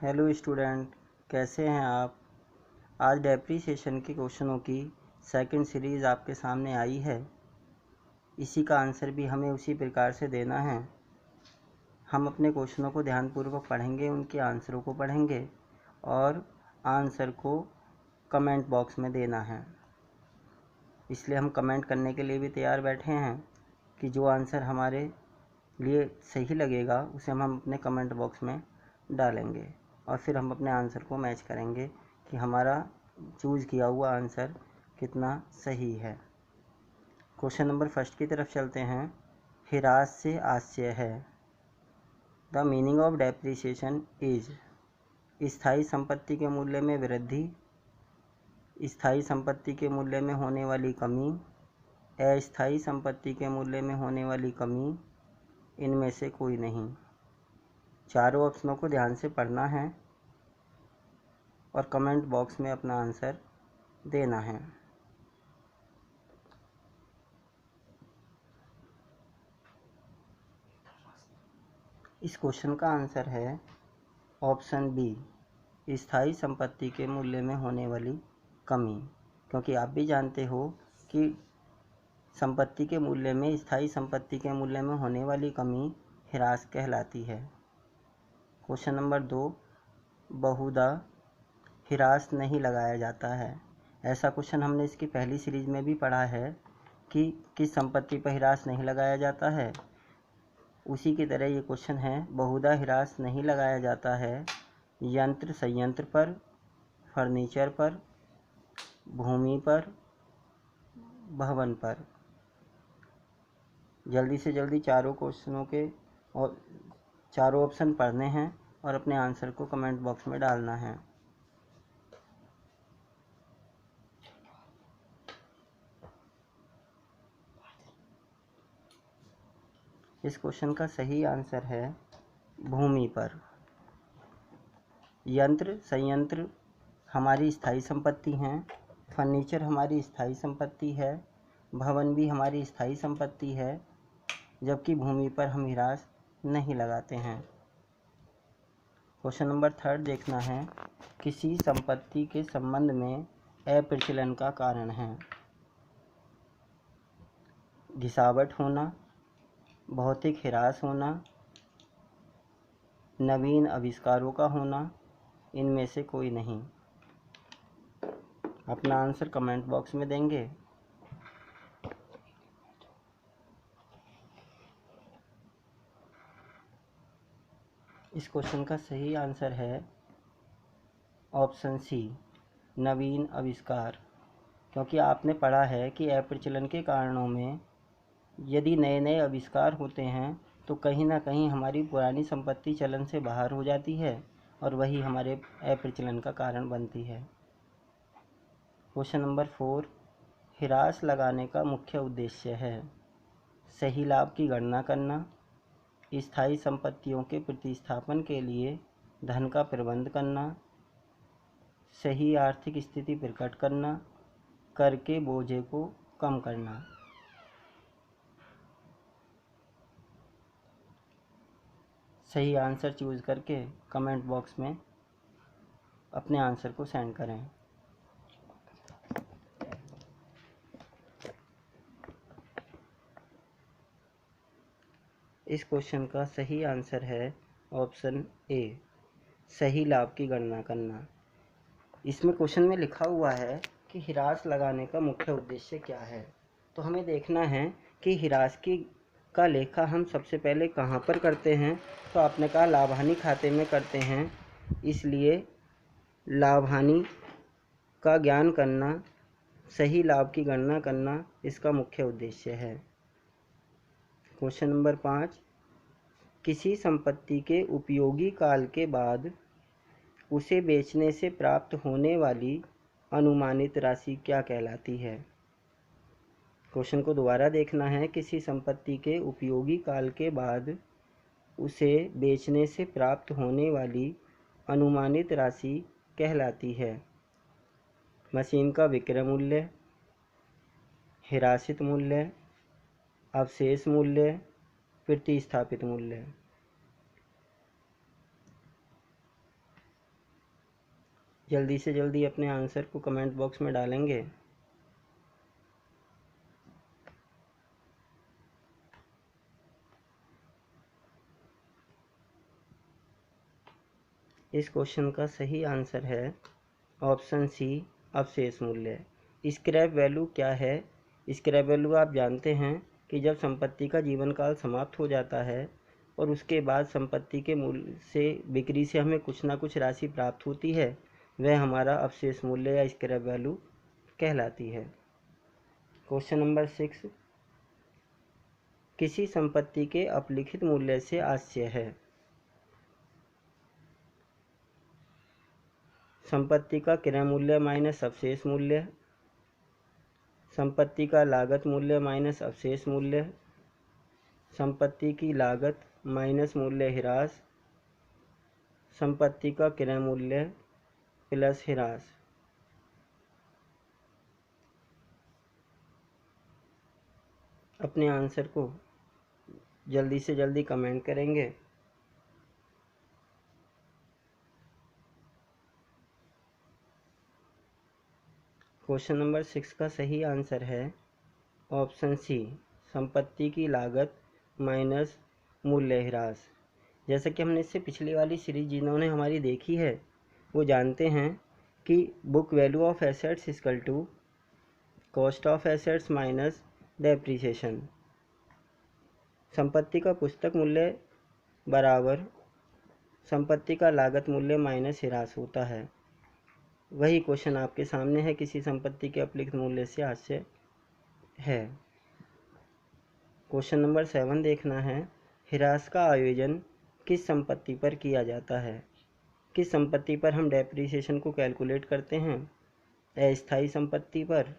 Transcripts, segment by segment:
Hello student, कैसे हैं आप। आज डेप्रीसिएशन के क्वेश्चनों की सेकंड सीरीज़ आपके सामने आई है। इसी का आंसर भी हमें उसी प्रकार से देना है। हम अपने क्वेश्चनों को ध्यानपूर्वक पढ़ेंगे, उनके आंसरों को पढ़ेंगे और आंसर को कमेंट बॉक्स में देना है। इसलिए हम कमेंट करने के लिए भी तैयार बैठे हैं कि जो आंसर हमारे लिए सही लगेगा उसे हम अपने कमेंट बॉक्स में डालेंगे और फिर हम अपने आंसर को मैच करेंगे कि हमारा चूज़ किया हुआ आंसर कितना सही है। क्वेश्चन नंबर फर्स्ट की तरफ चलते हैं। हिरास से आश्चर्य है। The meaning of depreciation is स्थायी संपत्ति के मूल्य में वृद्धि, स्थायी संपत्ति के मूल्य में होने वाली कमी, अस्थायी संपत्ति के मूल्य में होने वाली कमी, इनमें से कोई नहीं। चारों ऑप्शनों को ध्यान से पढ़ना है और कमेंट बॉक्स में अपना आंसर देना है। इस क्वेश्चन का आंसर है ऑप्शन बी, स्थायी संपत्ति के मूल्य में होने वाली कमी। क्योंकि आप भी जानते हो कि संपत्ति के मूल्य में स्थायी संपत्ति के मूल्य में होने वाली कमी ह्रास कहलाती है। क्वेश्चन नंबर 2, बहुधा ह्रास नहीं लगाया जाता है। ऐसा क्वेश्चन हमने इसकी पहली सीरीज में भी पढ़ा है कि किस संपत्ति पर ह्रास नहीं लगाया जाता है। उसी की तरह ये क्वेश्चन है, बहुधा ह्रास नहीं लगाया जाता है यंत्र संयंत्र पर, फर्नीचर पर, भूमि पर, भवन पर। जल्दी से जल्दी चारों क्वेश्चनों के और चारों ऑप्शन पढ़ने हैं और अपने आंसर को कमेंट बॉक्स में डालना है। इस क्वेश्चन का सही आंसर है भूमि पर। यंत्र संयंत्र हमारी स्थायी संपत्ति हैं, फर्नीचर हमारी स्थायी संपत्ति है, भवन भी हमारी स्थायी संपत्ति है, जबकि भूमि पर हम ह्रास नहीं लगाते हैं। क्वेश्चन नंबर 3 देखना है। किसी संपत्ति के संबंध में अप्रचलन का कारण है। घिसावट होना, भौतिक ह्रास होना, नवीन आविष्कारों का होना, इनमें से कोई नहीं। अपना आंसर कमेंट बॉक्स में देंगे। इस क्वेश्चन का सही आंसर है ऑप्शन सी, नवीन आविष्कार। क्योंकि आपने पढ़ा है कि अप्रचलन के कारणों में यदि नए नए आविष्कार होते हैं तो कहीं ना कहीं हमारी पुरानी संपत्ति चलन से बाहर हो जाती है और वही हमारे अप्रचलन का कारण बनती है। क्वेश्चन नंबर 4, ह्रास लगाने का मुख्य उद्देश्य है सही लाभ की गणना करना, स्थायी संपत्तियों के प्रतिस्थापन के लिए धन का प्रबंध करना, सही आर्थिक स्थिति प्रकट करना, कर के बोझे को कम करना। सही आंसर चूज करके कमेंट बॉक्स में अपने आंसर को सेंड करें। इस क्वेश्चन का सही आंसर है ऑप्शन ए, सही लाभ की गणना करना। इसमें क्वेश्चन में लिखा हुआ है कि ह्रास लगाने का मुख्य उद्देश्य क्या है। तो हमें देखना है कि ह्रास की का लेखा हम सबसे पहले कहाँ पर करते हैं। तो आपने कहा लाभ हानि खाते में करते हैं, इसलिए लाभ हानि का ज्ञान करना, सही लाभ की गणना करना इसका मुख्य उद्देश्य है। क्वेश्चन नंबर 5, किसी संपत्ति के उपयोगी काल के बाद उसे बेचने से प्राप्त होने वाली अनुमानित राशि क्या कहलाती है। क्वेश्चन को दोबारा देखना है। किसी संपत्ति के उपयोगी काल के बाद उसे बेचने से प्राप्त होने वाली अनुमानित राशि कहलाती है मशीन का विक्रय मूल्य, हिरासित मूल्य, अवशेष मूल्य, प्रतिस्थापित मूल्य। जल्दी से जल्दी अपने आंसर को कमेंट बॉक्स में डालेंगे। इस क्वेश्चन का सही आंसर है ऑप्शन सी, अवशेष मूल्य। स्क्रैप वैल्यू क्या है? स्क्रैप वैल्यू आप जानते हैं कि जब संपत्ति का जीवन काल समाप्त हो जाता है और उसके बाद संपत्ति के मूल्य से, बिक्री से हमें कुछ ना कुछ राशि प्राप्त होती है, वह हमारा अवशेष मूल्य या स्क्रैप वैल्यू कहलाती है। क्वेश्चन नंबर 6, किसी संपत्ति के अपलिखित मूल्य से आशय है। संपत्ति का क्रय मूल्य माइनस अवशेष मूल्य, संपत्ति का लागत मूल्य माइनस अवशेष मूल्य, संपत्ति की लागत माइनस मूल्य ह्रास, संपत्ति का क्रय मूल्य प्लस ह्रास। अपने आंसर को जल्दी से जल्दी कमेंट करेंगे। क्वेश्चन नंबर 6 का सही आंसर है ऑप्शन सी, संपत्ति की लागत माइनस मूल्य ह्रास। जैसा कि हमने इससे पिछली वाली सीरीज जिन्होंने हमारी देखी है वो जानते हैं कि book value of assets equal to cost of assets minus depreciation. संपत्ति का पुस्तक मूल्य बराबर संपत्ति का लागत मूल्य माइनस ह्रास होता है। वही क्वेश्चन आपके सामने है, किसी संपत्ति के अपलिखित मूल्य से आशय है। क्वेश्चन नंबर 7 देखना है, ह्रास का आयोजन किस संपत्ति पर किया जाता है? किस संपत्ति पर हम डेप्रिसिएशन को कैलकुलेट करते हैं? अस्थायी संपत्ति पर,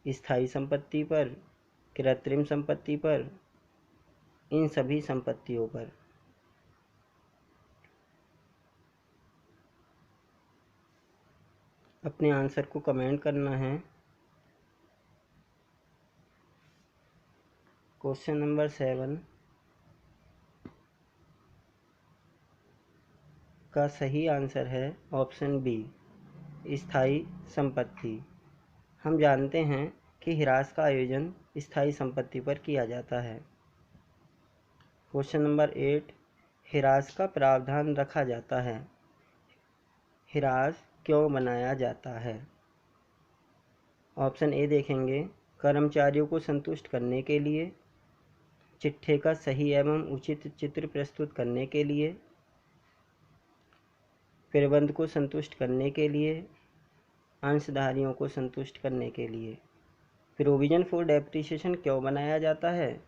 स्थायी संपत्ति पर, कृत्रिम संपत्ति पर, इन सभी संपत्तियों पर। अपने आंसर को कमेंट करना है। क्वेश्चन नंबर 7 का सही आंसर है ऑप्शन बी, स्थायी संपत्ति। हम जानते हैं कि ह्रास का आयोजन स्थायी संपत्ति पर किया जाता है। क्वेश्चन नंबर 8, ह्रास का प्रावधान रखा जाता है। ह्रास क्यों बनाया जाता है? ऑप्शन ए देखेंगे, कर्मचारियों को संतुष्ट करने के लिए, चिट्ठे का सही एवं उचित चित्र प्रस्तुत करने के लिए, प्रबंध को संतुष्ट करने के लिए, अंशधारियों को संतुष्ट करने के लिए। प्रोविजन फॉर डेप्रिसिएशन क्यों बनाया जाता है?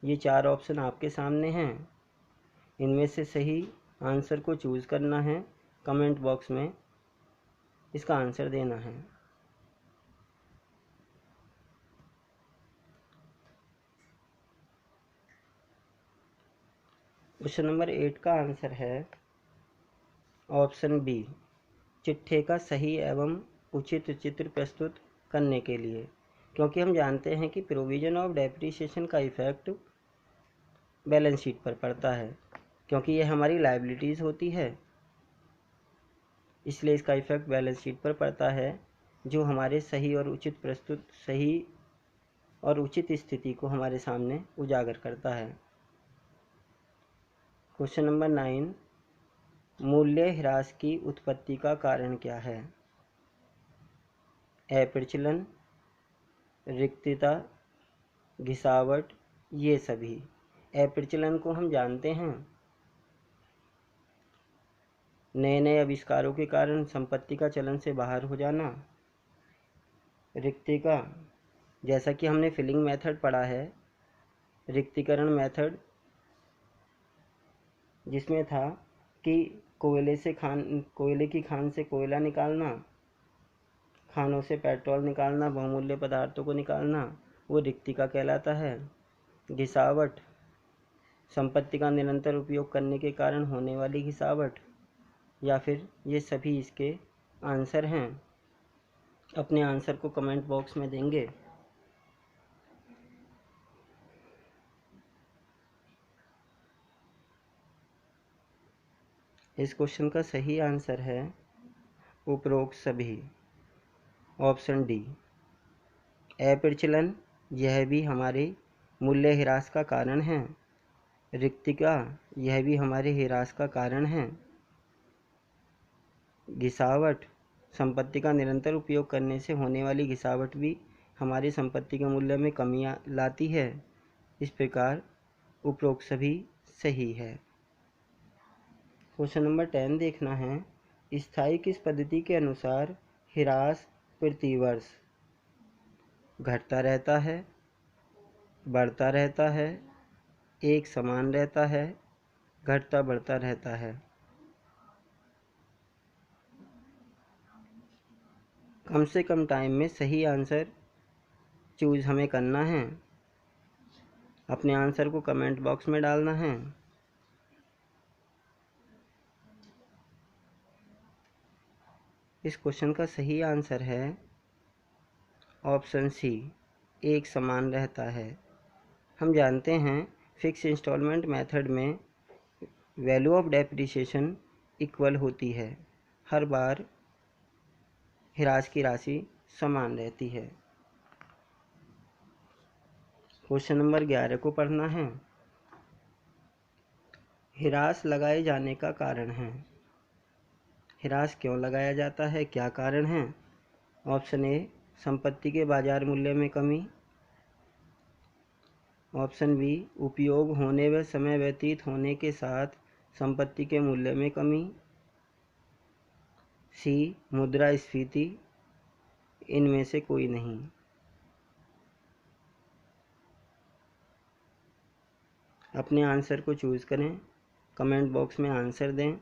ये 4 ऑप्शन आपके सामने हैं। इनमें से सही आंसर को चूज़ करना है, कमेंट बॉक्स में इसका आंसर देना है। क्वेश्चन नंबर 8 का आंसर है ऑप्शन बी, चिट्ठे का सही एवं उचित चित्र प्रस्तुत करने के लिए। क्योंकि हम जानते हैं कि प्रोविजन ऑफ डेप्रिसिएशन का इफेक्ट बैलेंस शीट पर पड़ता है, क्योंकि ये हमारी लायबिलिटीज़ होती है, इसलिए इसका इफेक्ट बैलेंस शीट पर पड़ता है, जो हमारे सही और उचित स्थिति को हमारे सामने उजागर करता है। क्वेश्चन नंबर 9, मूल्य ह्रास की उत्पत्ति का कारण क्या है? अप्रचलन, रिक्तता, घिसावट, ये सभी। अप्रचलन को हम जानते हैं, नए नए आविष्कारों के कारण संपत्ति का चलन से बाहर हो जाना। रिक्तिका, जैसा कि हमने फिलिंग मेथड पढ़ा है, रिक्तीकरण मेथड, जिसमें था कि कोयले की खान से कोयला निकालना, खानों से पेट्रोल निकालना, बहुमूल्य पदार्थों को निकालना, वो रिक्तिका कहलाता है। घिसावट, संपत्ति का निरंतर उपयोग करने के कारण होने वाली घिसावट, या फिर ये सभी इसके आंसर हैं। अपने आंसर को कमेंट बॉक्स में देंगे। इस क्वेश्चन का सही आंसर है उपरोक्त सभी। Option D. अप्रचलन, यह भी हमारे मूल्य ह्रास का कारण है। रिक्तिका, यह भी हमारे ह्रास का कारण है। घिसावट, संपत्ति का निरंतर उपयोग करने से होने वाली घिसावट भी हमारी संपत्ति के मूल्य में कमी लाती है। इस प्रकार उपरोक्त सभी सही है। क्वेश्चन नंबर 10 देखना है। स्थायी किस पद्धति के अनुसार ह्रास प्रतिवर्ष घटता रहता है, बढ़ता रहता है, एक समान रहता है, घटता बढ़ता रहता है? कम से कम टाइम में सही आंसर चूज हमें करना है। अपने आंसर को कमेंट बॉक्स में डालना है। इस क्वेश्चन का सही आंसर है ऑप्शन सी, एक समान रहता है। हम जानते हैं फिक्स इंस्टॉलमेंट मेथड में वैल्यू ऑफ डेप्रिसिएशन इक्वल होती है। हर बार ह्रास की राशि समान रहती है। क्वेश्चन नंबर 11 को पढ़ना है। ह्रास लगाए जाने का कारण है। ह्रास क्यों लगाया जाता है, क्या कारण है? ऑप्शन ए, संपत्ति के बाजार मूल्य में कमी। ऑप्शन बी, उपयोग होने व समय व्यतीत होने के साथ संपत्ति के मूल्य में कमी। सी, मुद्रास्फीति। इनमें से कोई नहीं। अपने आंसर को चूज करें, कमेंट बॉक्स में आंसर दें,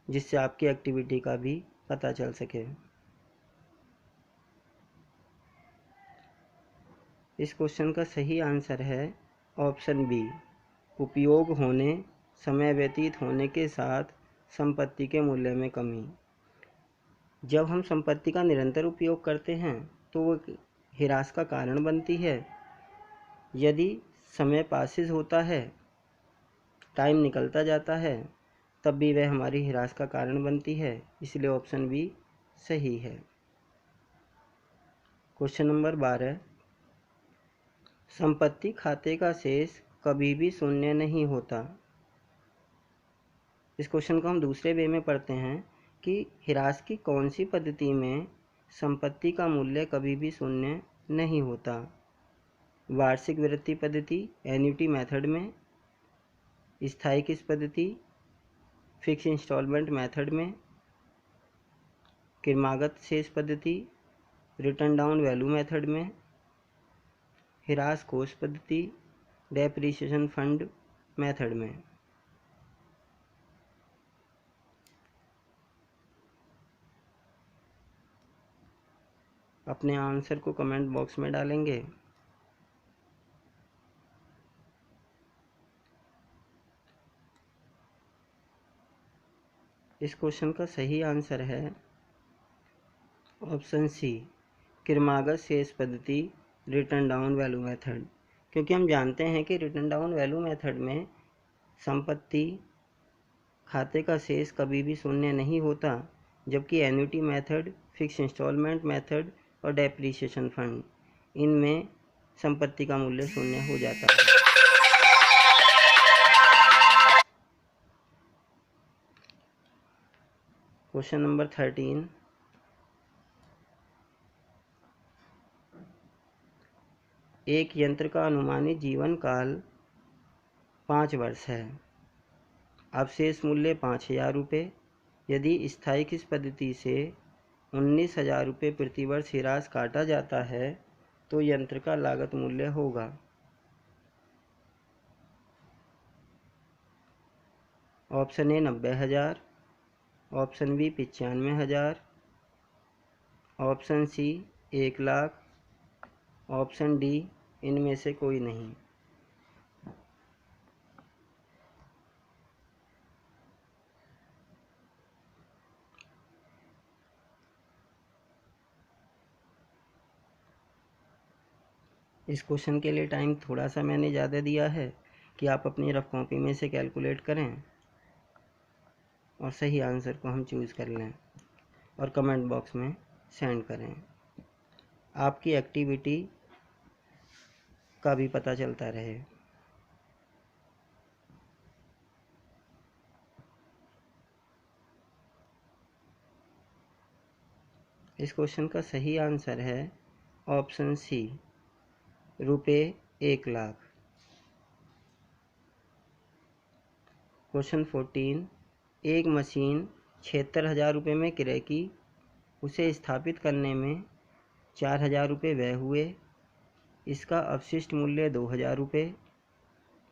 जिससे आपकी एक्टिविटी का भी पता चल सके। इस क्वेश्चन का सही आंसर है ऑप्शन बी, उपयोग होने, समय व्यतीत होने के साथ संपत्ति के मूल्य में कमी। जब हम संपत्ति का निरंतर उपयोग करते हैं तो वो ह्रास का कारण बनती है। यदि समय पासिस होता है, टाइम निकलता जाता है, तब भी वह हमारी ह्रास का कारण बनती है। इसलिए ऑप्शन बी सही है। क्वेश्चन नंबर 12, संपत्ति खाते का शेष कभी भी शून्य नहीं होता। इस क्वेश्चन को हम दूसरे वे में पढ़ते हैं कि ह्रास की कौन सी पद्धति में संपत्ति का मूल्य कभी भी शून्य नहीं होता। वार्षिक वृद्धि पद्धति एन्युटी मेथड में, स्थायी किस पद्धति फिक्स इंस्टॉलमेंट मेथड में, क्रमागत शेष पद्धति रिटर्न डाउन वैल्यू मेथड में, ह्रास कोष पद्धति डेप्रिसिएशन फंड मेथड में? अपने आंसर को कमेंट बॉक्स में डालेंगे। इस क्वेश्चन का सही आंसर है ऑप्शन सी, क्रमागत शेष पद्धति रिटर्न डाउन वैल्यू मेथड। क्योंकि हम जानते हैं कि रिटर्न डाउन वैल्यू मेथड में संपत्ति खाते का शेष कभी भी शून्य नहीं होता, जबकि annuity method, fix installment method और डेप्रिसिएशन फंड, इनमें संपत्ति का मूल्य शून्य हो जाता है। क्वेश्चन नंबर 13, एक यंत्र का अनुमानित जीवन काल 5 वर्ष है। अवशेष मूल्य 5,000 रुपये। यदि स्थायी किस पद्धति से 19,000 रुपये प्रतिवर्ष ह्रास काटा जाता है तो यंत्र का लागत मूल्य होगा। Option A 90,000, option B 95,000, option C 1 lakh, option D इनमें से कोई नहीं। इस क्वेश्चन के लिए टाइम थोड़ा सा मैंने ज़्यादा दिया है कि आप अपनी रफ कॉपी में से कैलकुलेट करें। और सही आंसर को हम चूज़ कर लें और कमेंट बॉक्स में सेंड करें। आपकी एक्टिविटी का भी पता चलता रहे। इस क्वेश्चन का सही आंसर है ऑप्शन सी, रुपये 1,00,000। क्वेश्चन 14, एक मशीन 76,000 रुपये में क्रय की, उसे स्थापित करने में 4,000 रुपये व्यय हुए, इसका अपशिष्ट मूल्य 2,000 रुपये।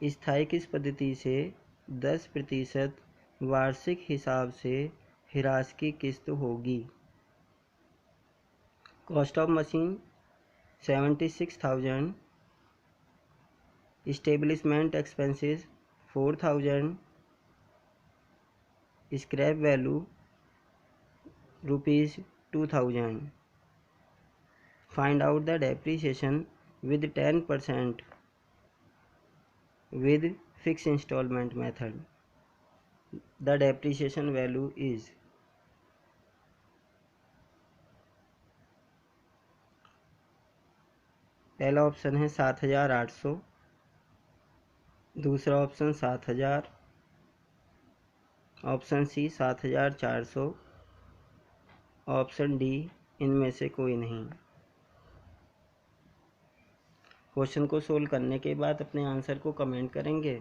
स्थायी किस पद्धति से 10% वार्षिक हिसाब से ह्रास की किस्त होगी? Cost of machine 76,000, establishment expenses 4,000, scrap value ₹2,000। Find out the depreciation with 10% with fixed installment method. The depreciation value is पहला ऑप्शन है 7,800, दूसरा option 7,000, option C 7,400, option D इनमें से कोई नहीं। क्वेश्चन को सोल्व करने के बाद अपने आंसर को कमेंट करेंगे।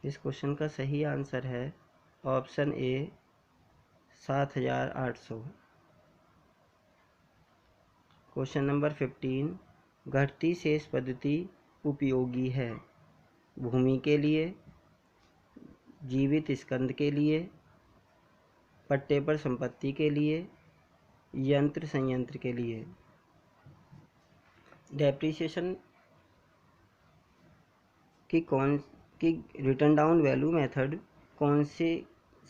इस क्वेश्चन का सही आंसर है ऑप्शन ए 7,800। क्वेश्चन नंबर 15, घटती शेष पद्धति उपयोगी है भूमि के लिए, जीवित स्कंद के लिए, पट्टे पर संपत्ति के लिए, यंत्र संयंत्र के लिए। डेप्रिसिएशन की रिटर्न डाउन वैल्यू मेथड कौन सी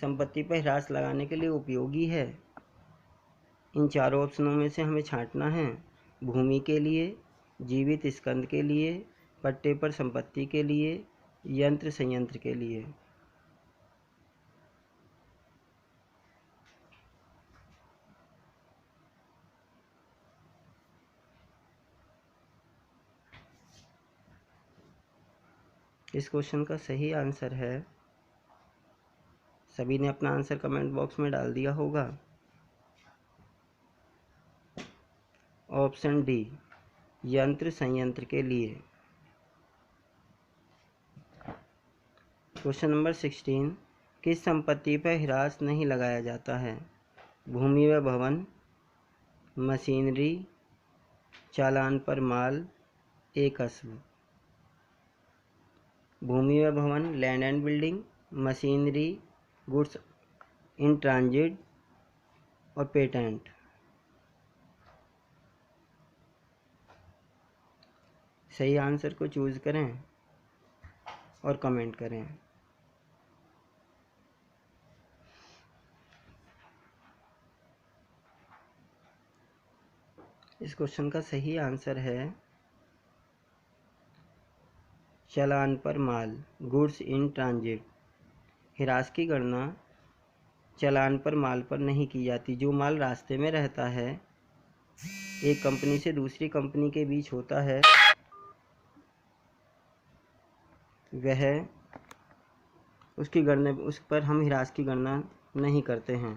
संपत्ति पर ह्रास लगाने के लिए उपयोगी है? इन चारों ऑप्शनों में से हमें छांटना है। भूमि के लिए, जीवित स्कंद के लिए, पट्टे पर संपत्ति के लिए, यंत्र संयंत्र के लिए। इस क्वेश्चन का सही आंसर है, सभी ने अपना आंसर कमेंट बॉक्स में डाल दिया होगा, ऑप्शन डी यंत्र संयंत्र के लिए। क्वेश्चन नंबर 16, किस संपत्ति पर ह्रास नहीं लगाया जाता है? भूमि व भवन, मशीनरी, चालान पर माल, एकस्व। भूमि व भवन land and building, machinery, goods in transit और पेटेंट। सही आंसर को चूज करें और कमेंट करें। इस क्वेश्चन का सही आंसर है चालान पर माल, गुड्स इन ट्रांजिट। ह्रास की गणना चालान पर माल पर नहीं की जाती। जो माल रास्ते में रहता है, एक कंपनी से दूसरी कंपनी के बीच होता है, वह उस पर हम ह्रास की गणना नहीं करते हैं।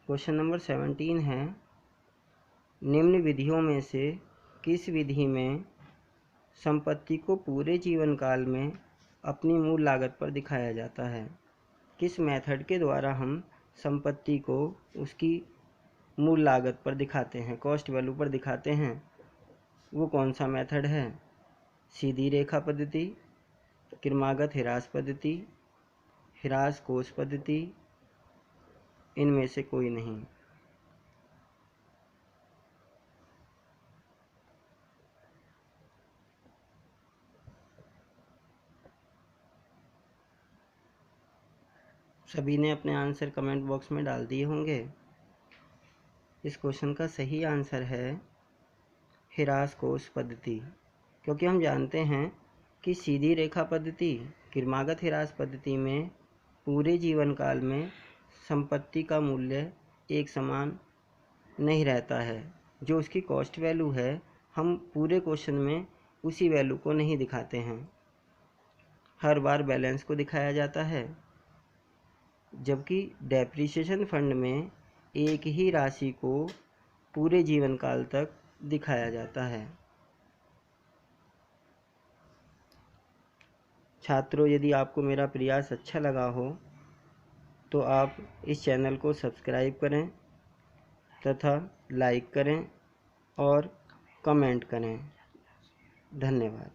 क्वेश्चन नंबर 17 है, निम्न विधियों में से किस विधि में संपत्ति को पूरे जीवन काल में अपनी मूल लागत पर दिखाया जाता है? किस मेथड के द्वारा हम संपत्ति को उसकी मूल लागत पर दिखाते हैं, कॉस्ट वैल्यू पर दिखाते हैं? वो कौन सा मेथड है? सीधी रेखा पद्धति, क्रमागत ह्रास पद्धति, ह्रास कोष पद्धति, इनमें से कोई नहीं। सभी ने अपने आंसर कमेंट बॉक्स में डाल दिए होंगे। इस क्वेश्चन का सही आंसर है हिरासकोस पद्धति, क्योंकि हम जानते हैं कि सीधी रेखा पद्धति क्रमागत हिरास पद्धति में पूरे जीवन काल में संपत्ति का मूल्य एक समान नहीं रहता है। जो उसकी कॉस्ट वैल्यू है हम पूरे क्वेश्चन में उसी वैल्यू को नहीं दिखाते हैं, हर बार बैलेंस को दिखाया जाता है। जबकि डेप्रिसिएशन फंड में एक ही राशि को पूरे जीवन काल तक दिखाया जाता है। छात्रों, यदि आपको मेरा प्रयास अच्छा लगा हो तो आप इस चैनल को सब्सक्राइब करें तथा लाइक करें और कमेंट करें। धन्यवाद।